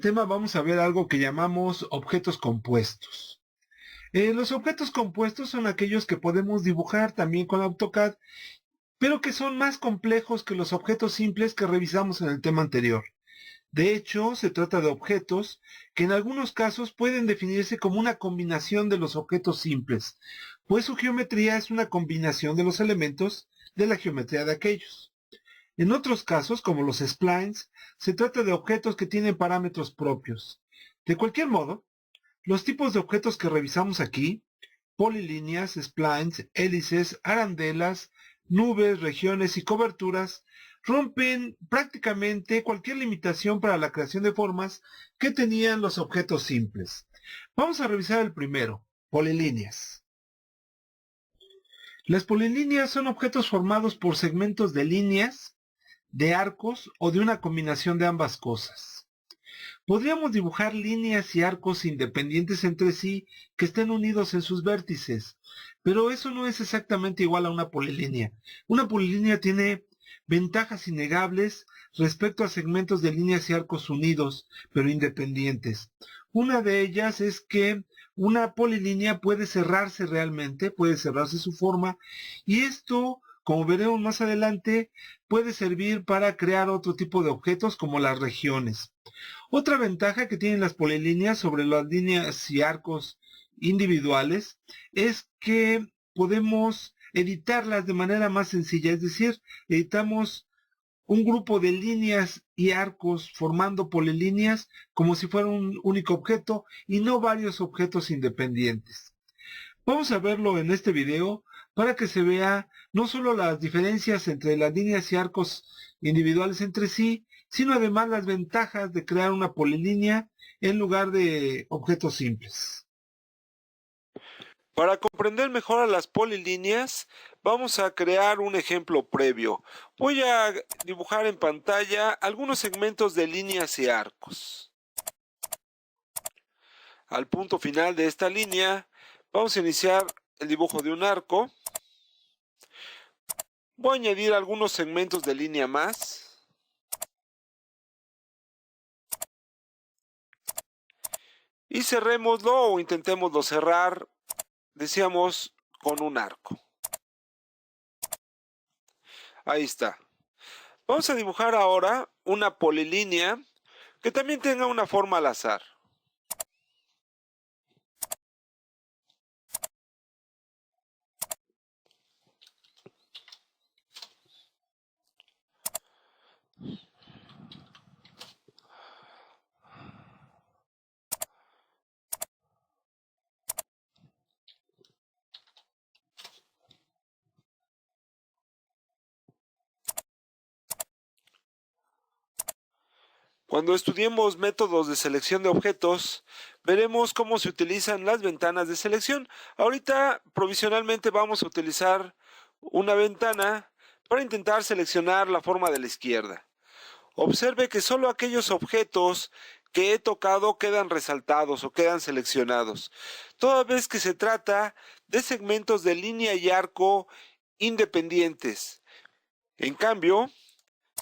tema vamos a ver algo que llamamos objetos compuestos. Los objetos compuestos son aquellos que podemos dibujar también con AutoCAD, pero que son más complejos que los objetos simples que revisamos en el tema anterior. De hecho, se trata de objetos que en algunos casos pueden definirse como una combinación de los objetos simples, pues su geometría es una combinación de los elementos de la geometría de aquellos. En otros casos, como los splines, se trata de objetos que tienen parámetros propios. De cualquier modo, los tipos de objetos que revisamos aquí, polilíneas, splines, hélices, arandelas, nubes, regiones y coberturas, rompen prácticamente cualquier limitación para la creación de formas que tenían los objetos simples. Vamos a revisar el primero, polilíneas. Las polilíneas son objetos formados por segmentos de líneas, de arcos o de una combinación de ambas cosas. Podríamos dibujar líneas y arcos independientes entre sí que estén unidos en sus vértices, pero eso no es exactamente igual a una polilínea. Una polilínea tiene ventajas innegables respecto a segmentos de líneas y arcos unidos, pero independientes. Una de ellas es que una polilínea puede cerrarse realmente, puede cerrarse su forma, y esto, como veremos más adelante, puede servir para crear otro tipo de objetos como las regiones. Otra ventaja que tienen las polilíneas sobre las líneas y arcos individuales es que podemos editarlas de manera más sencilla, es decir, editamos un grupo de líneas y arcos formando polilíneas como si fuera un único objeto y no varios objetos independientes. Vamos a verlo en este video para que se vea no solo las diferencias entre las líneas y arcos individuales entre sí, sino además las ventajas de crear una polilínea en lugar de objetos simples. Para comprender mejor a las polilíneas, vamos a crear un ejemplo previo. Voy a dibujar en pantalla algunos segmentos de líneas y arcos. Al punto final de esta línea, vamos a iniciar el dibujo de un arco. Voy a añadir algunos segmentos de línea más. Y cerrémoslo o intentémoslo cerrar, decíamos, con un arco. Ahí está. Vamos a dibujar ahora una polilínea que también tenga una forma al azar. Cuando estudiemos métodos de selección de objetos, veremos cómo se utilizan las ventanas de selección. Ahorita, provisionalmente, vamos a utilizar una ventana para intentar seleccionar la forma de la izquierda. Observe que solo aquellos objetos que he tocado quedan resaltados o quedan seleccionados, toda vez que se trata de segmentos de línea y arco independientes. En cambio,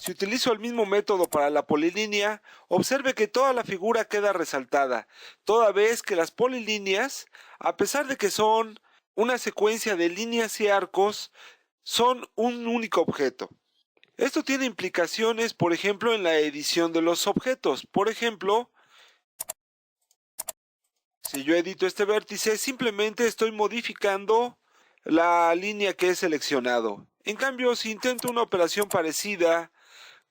si utilizo el mismo método para la polilínea, observe que toda la figura queda resaltada, toda vez que las polilíneas, a pesar de que son una secuencia de líneas y arcos, son un único objeto. Esto tiene implicaciones, por ejemplo, en la edición de los objetos. Por ejemplo, si yo edito este vértice, simplemente estoy modificando la línea que he seleccionado. En cambio, si intento una operación parecida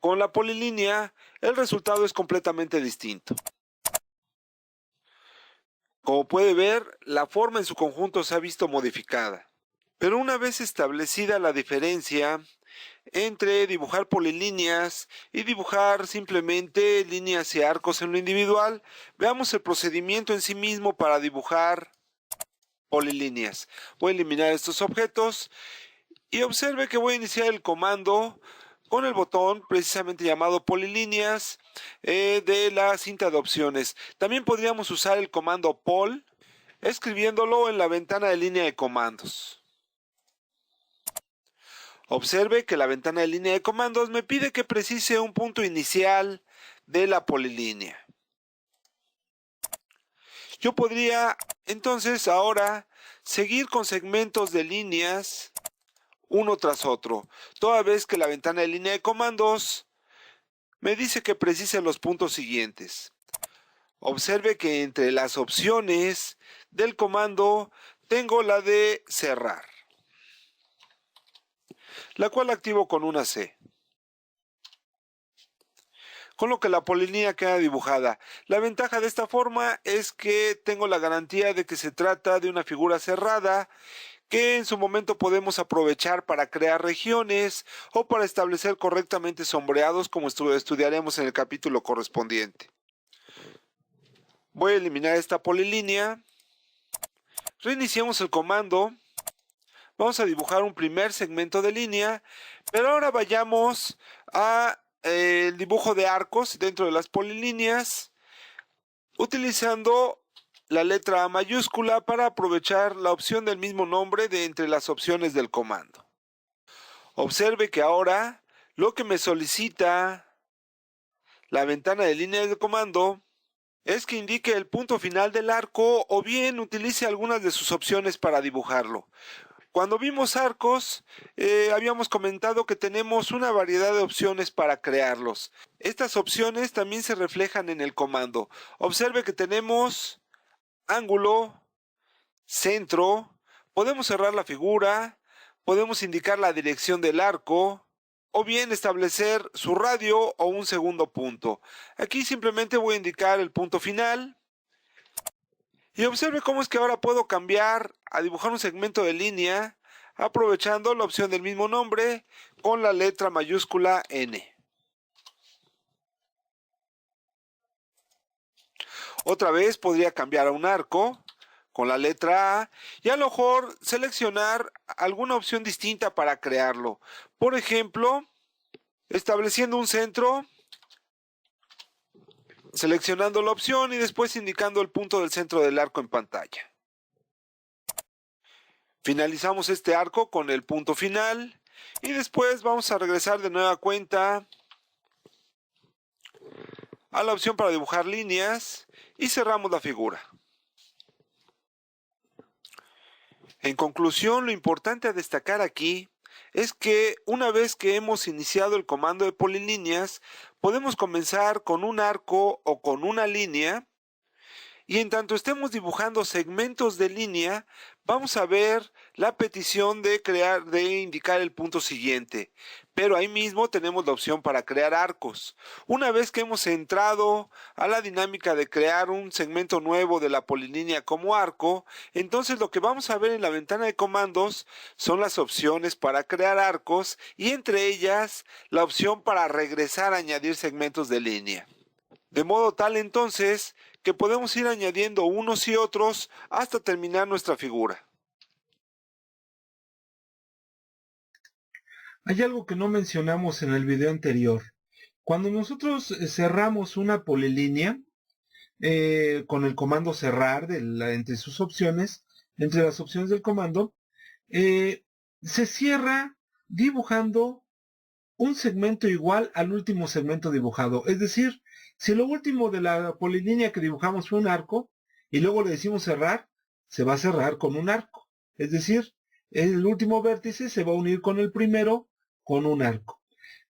con la polilínea, el resultado es completamente distinto. Como puede ver, la forma en su conjunto se ha visto modificada. Pero una vez establecida la diferencia entre dibujar polilíneas y dibujar simplemente líneas y arcos en lo individual, veamos el procedimiento en sí mismo para dibujar polilíneas. Voy a eliminar estos objetos y observe que voy a iniciar el comando con el botón precisamente llamado polilíneas de la cinta de opciones. También podríamos usar el comando pol escribiéndolo en la ventana de línea de comandos. Observe que la ventana de línea de comandos me pide que precise un punto inicial de la polilínea. Yo podría entonces ahora seguir con segmentos de líneas uno tras otro, toda vez que la ventana de línea de comandos me dice que precise los puntos siguientes. Observe que entre las opciones del comando tengo la de cerrar, la cual activo con una C, con lo que la polilínea queda dibujada. La ventaja de esta forma es que tengo la garantía de que se trata de una figura cerrada que en su momento podemos aprovechar para crear regiones o para establecer correctamente sombreados, como estudiaremos en el capítulo correspondiente. Voy a eliminar esta polilínea. Reiniciamos el comando. Vamos a dibujar un primer segmento de línea, pero ahora vayamos a el dibujo de arcos dentro de las polilíneas, utilizando la letra A mayúscula para aprovechar la opción del mismo nombre de entre las opciones del comando. Observe que ahora lo que me solicita la ventana de línea de comando es que indique el punto final del arco o bien utilice algunas de sus opciones para dibujarlo. Cuando vimos arcos, habíamos comentado que tenemos una variedad de opciones para crearlos. Estas opciones también se reflejan en el comando. Observe que tenemos ángulo, centro, podemos cerrar la figura, podemos indicar la dirección del arco, o bien establecer su radio o un segundo punto. Aquí simplemente voy a indicar el punto final. Y observe cómo es que ahora puedo cambiar a dibujar un segmento de línea aprovechando la opción del mismo nombre con la letra mayúscula N. Otra vez podría cambiar a un arco con la letra A y a lo mejor seleccionar alguna opción distinta para crearlo. Por ejemplo, estableciendo un centro, seleccionando la opción y después indicando el punto del centro del arco en pantalla. Finalizamos este arco con el punto final y después vamos a regresar de nueva cuenta a la opción para dibujar líneas y cerramos la figura. En conclusión, lo importante a destacar aquí es que una vez que hemos iniciado el comando de polilíneas, podemos comenzar con un arco o con una línea, y en tanto estemos dibujando segmentos de línea, vamos a ver la petición de indicar el punto siguiente. Pero ahí mismo tenemos la opción para crear arcos. Una vez que hemos entrado a la dinámica de crear un segmento nuevo de la polilínea como arco, entonces lo que vamos a ver en la ventana de comandos son las opciones para crear arcos y entre ellas la opción para regresar a añadir segmentos de línea. De modo tal entonces que podemos ir añadiendo unos y otros hasta terminar nuestra figura. Hay algo que no mencionamos en el video anterior. Cuando nosotros cerramos una polilínea con el comando cerrar entre sus opciones, entre las opciones del comando, se cierra dibujando un segmento igual al último segmento dibujado. Es decir, si lo último de la polilínea que dibujamos fue un arco y luego le decimos cerrar, se va a cerrar con un arco. Es decir, el último vértice se va a unir con el primero con un arco.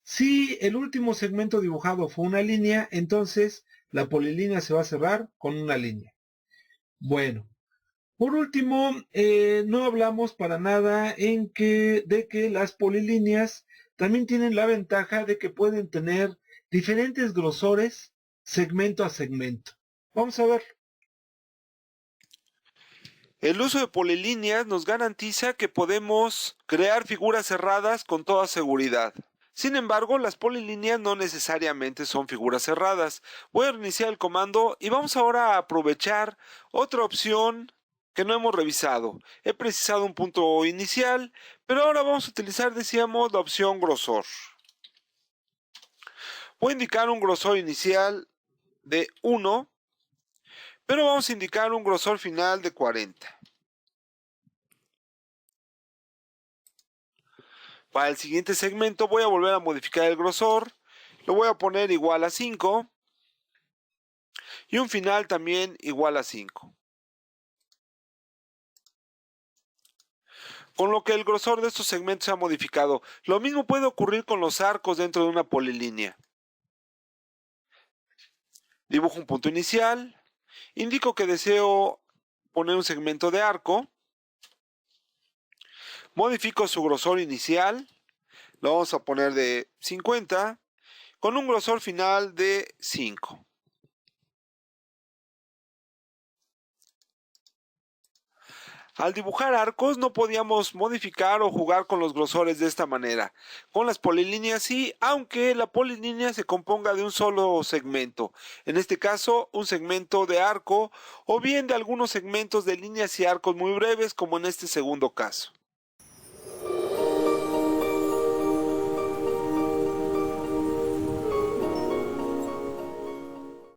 Si el último segmento dibujado fue una línea, entonces la polilínea se va a cerrar con una línea. Bueno, por último, no hablamos para nada de que las polilíneas también tienen la ventaja de que pueden tener diferentes grosores segmento a segmento. Vamos a ver. El uso de polilíneas nos garantiza que podemos crear figuras cerradas con toda seguridad. Sin embargo, las polilíneas no necesariamente son figuras cerradas. Voy a reiniciar el comando y vamos ahora a aprovechar otra opción que no hemos revisado. He precisado un punto inicial, pero ahora vamos a utilizar, decíamos, la opción grosor. Voy a indicar un grosor inicial de 1, pero vamos a indicar un grosor final de 40. Para el siguiente segmento voy a volver a modificar el grosor, lo voy a poner igual a 5 y un final también igual a 5. con lo que el grosor de estos segmentos se ha modificado. Lo mismo puede ocurrir con los arcos dentro de una polilínea. Dibujo un punto inicial, indico que deseo poner un segmento de arco, modifico su grosor inicial, lo vamos a poner de 50, con un grosor final de 5. Al dibujar arcos no podíamos modificar o jugar con los grosores de esta manera. Con las polilíneas sí, aunque la polilínea se componga de un solo segmento. En este caso, un segmento de arco o bien de algunos segmentos de líneas y arcos muy breves como en este segundo caso.